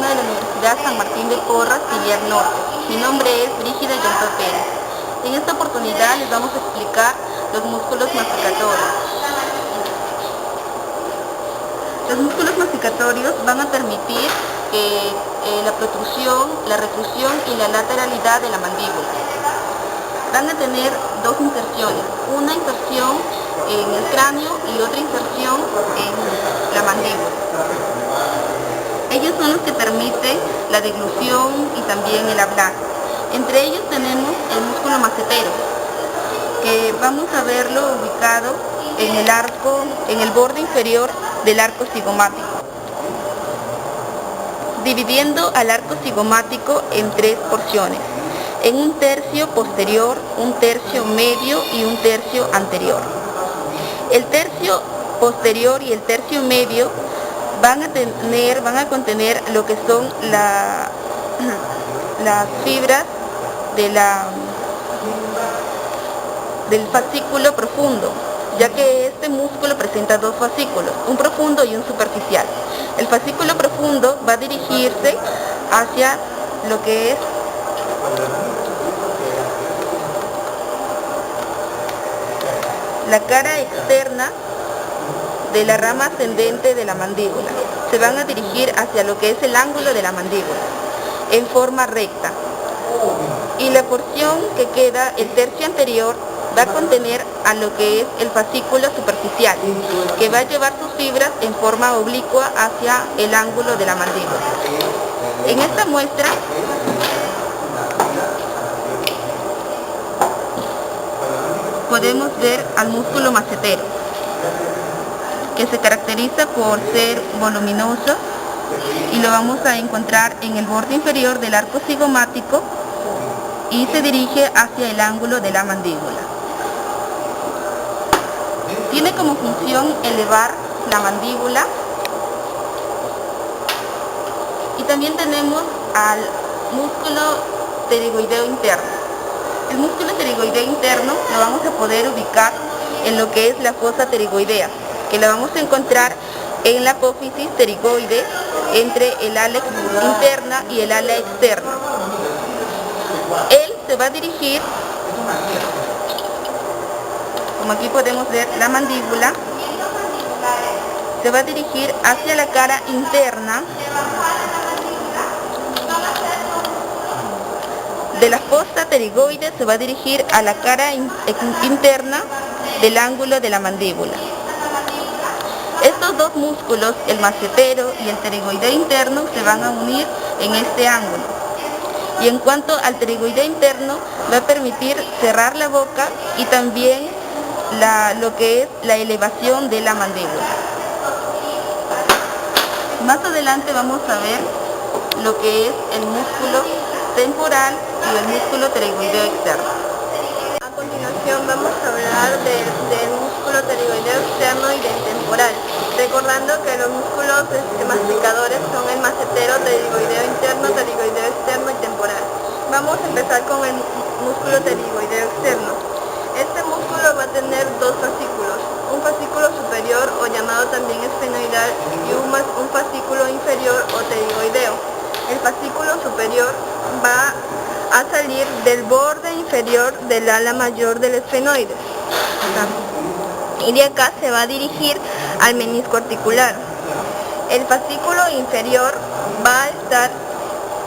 alumna de la Universidad San Martín de Porras, filial Norte. Mi nombre es Brígida Yonto Pérez. En esta oportunidad les vamos a explicar los músculos masticatorios. Los músculos masticatorios van a permitir la protrusión, la reclusión y la lateralidad de la mandíbula. Van a tener dos inserciones, una inserción en el cráneo y otra inserción en la mandíbula. Ellos son los que permiten la deglución y también el hablar. Entre ellos tenemos el músculo macetero, que vamos a verlo ubicado en el borde inferior del arco cigomático, dividiendo al arco cigomático en tres porciones, en un tercio posterior, un tercio medio y un tercio anterior. El tercio posterior y el tercio medio van a contener lo que son las fibras del fascículo profundo, ya que este músculo presenta dos fascículos, un profundo y un superficial. El fascículo profundo va a dirigirse hacia lo que es la cara externa de la rama ascendente de la mandíbula. Se van a dirigir hacia lo que es el ángulo de la mandíbula, en forma recta. Y la porción que queda, el tercio anterior, va a contener a lo que es el fascículo superficial, que va a llevar sus fibras en forma oblicua hacia el ángulo de la mandíbula. En esta muestra podemos ver al músculo macetero, que se caracteriza por ser voluminoso y lo vamos a encontrar en el borde inferior del arco cigomático y se dirige hacia el ángulo de la mandíbula. Tiene como función elevar la mandíbula. Y también tenemos al músculo pterigoideo interno. El músculo pterigoideo interno lo vamos a poder ubicar en lo que es la fosa pterigoidea, que la vamos a encontrar en la apófisis pterigoide entre el ala interna y el ala externa. Él se va a dirigir, como aquí podemos ver, la mandíbula se va a dirigir hacia la cara interna de la fosa pterigoide, se va a dirigir a la cara interna del ángulo de la mandíbula. Estos dos músculos, el macetero y el pterigoideo interno, se van a unir en este ángulo. Y en cuanto al pterigoideo interno, va a permitir cerrar la boca y también lo que es la elevación de la mandíbula. Más adelante vamos a ver lo que es el músculo temporal y el músculo pterigoideo externo. A continuación vamos a hablar del músculo pterigoideo externo y del temporal, recordando que los músculos masticadores son el macetero, pterigoideo interno, pterigoideo externo y temporal. Vamos a empezar con el músculo pterigoideo externo. Este músculo va a tener dos fascículos, un fascículo superior o llamado también esfenoidal y un fascículo inferior o pterigoideo. El fascículo superior va a salir del borde inferior del ala mayor del esfenoide. Y de acá se va a dirigir al menisco articular. El fascículo inferior va a estar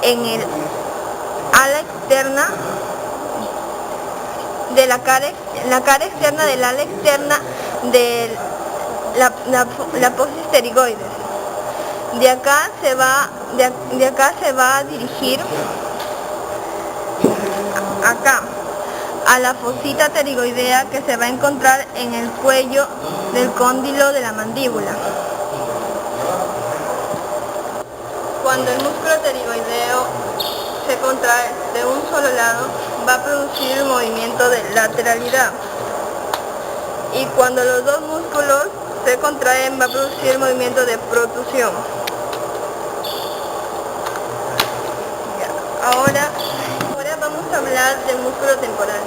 en el ala externa de la cara externa del ala externa de la apófisis pterigoides. De acá se va a dirigir acá a la fosita pterigoidea, que se va a encontrar en el cuello del cóndilo de la mandíbula. Cuando el músculo pterigoideo se contrae de un solo lado, va a producir el movimiento de lateralidad. Y cuando los dos músculos se contraen, va a producir el movimiento de protrusión. Ahora vamos a hablar del músculo temporal.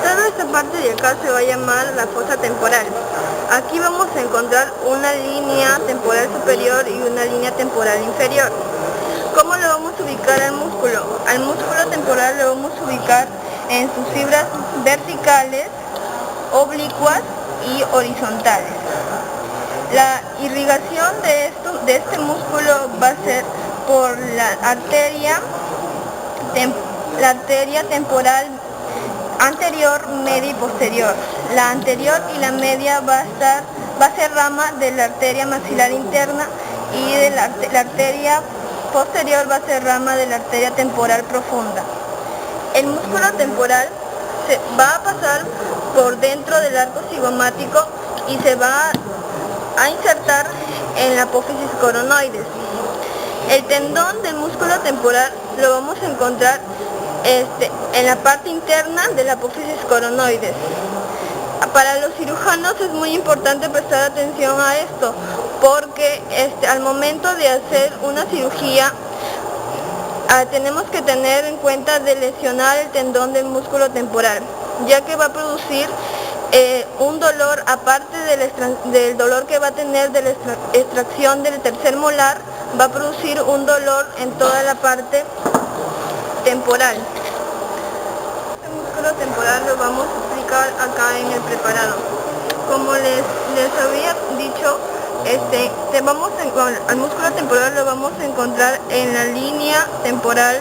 Toda esta parte de acá se va a llamar la fosa temporal. Aquí vamos a encontrar una línea temporal superior y una línea temporal inferior. ¿Cómo lo vamos a ubicar al músculo? Al músculo temporal lo vamos a ubicar en sus fibras verticales, oblicuas y horizontales. La irrigación de este músculo va a ser por la arteria temporal anterior, media y posterior. La anterior y la media va a ser rama de la arteria maxilar interna, y de la arteria posterior va a ser rama de la arteria temporal profunda. El músculo temporal va a pasar por dentro del arco cigomático y se va a insertar en la apófisis coronoides. El tendón del músculo temporal lo vamos a encontrar en la parte interna de la apófisis coronoides. Para los cirujanos es muy importante prestar atención a esto, porque al momento de hacer una cirugía tenemos que tener en cuenta de lesionar el tendón del músculo temporal, ya que va a producir un dolor, aparte del dolor que va a tener de la extracción del tercer molar, va a producir un dolor en toda la parte temporal. El músculo temporal lo vamos a explicar acá en el preparado. Como les había dicho, al músculo temporal lo vamos a encontrar en la línea temporal,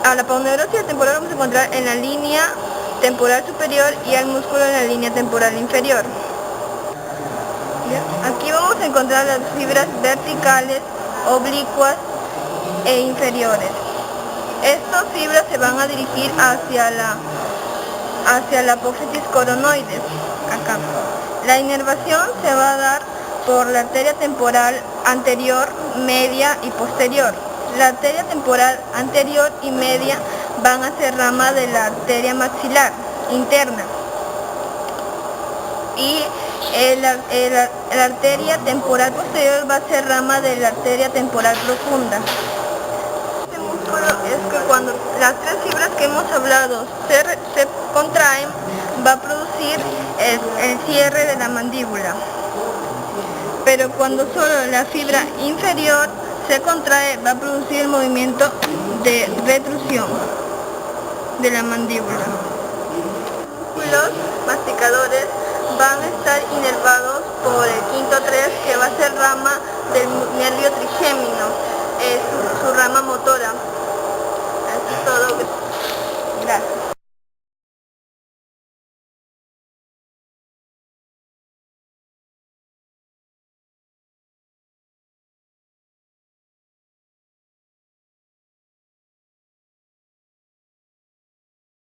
a la aponeurosis temporal lo vamos a encontrar en la línea temporal superior y al músculo en la línea temporal inferior. Aquí vamos a encontrar las fibras verticales, oblicuas e inferiores. Estas fibras se van a dirigir hacia la apófisis coronoides, acá. La inervación se va a dar por la arteria temporal anterior, media y posterior. La arteria temporal anterior y media van a ser rama de la arteria maxilar interna, y la arteria temporal posterior va a ser rama de la arteria temporal profunda. Este músculo es que cuando las tres fibras que hemos hablado se contraen, va a producir el cierre de la mandíbula. Pero cuando solo la fibra inferior se contrae, va a producir el movimiento de retrusión de la mandíbula. Los músculos masticadores van a estar inervados por el quinto 3, que va a ser rama del nervio trigémino, su rama motora. Eso es todo.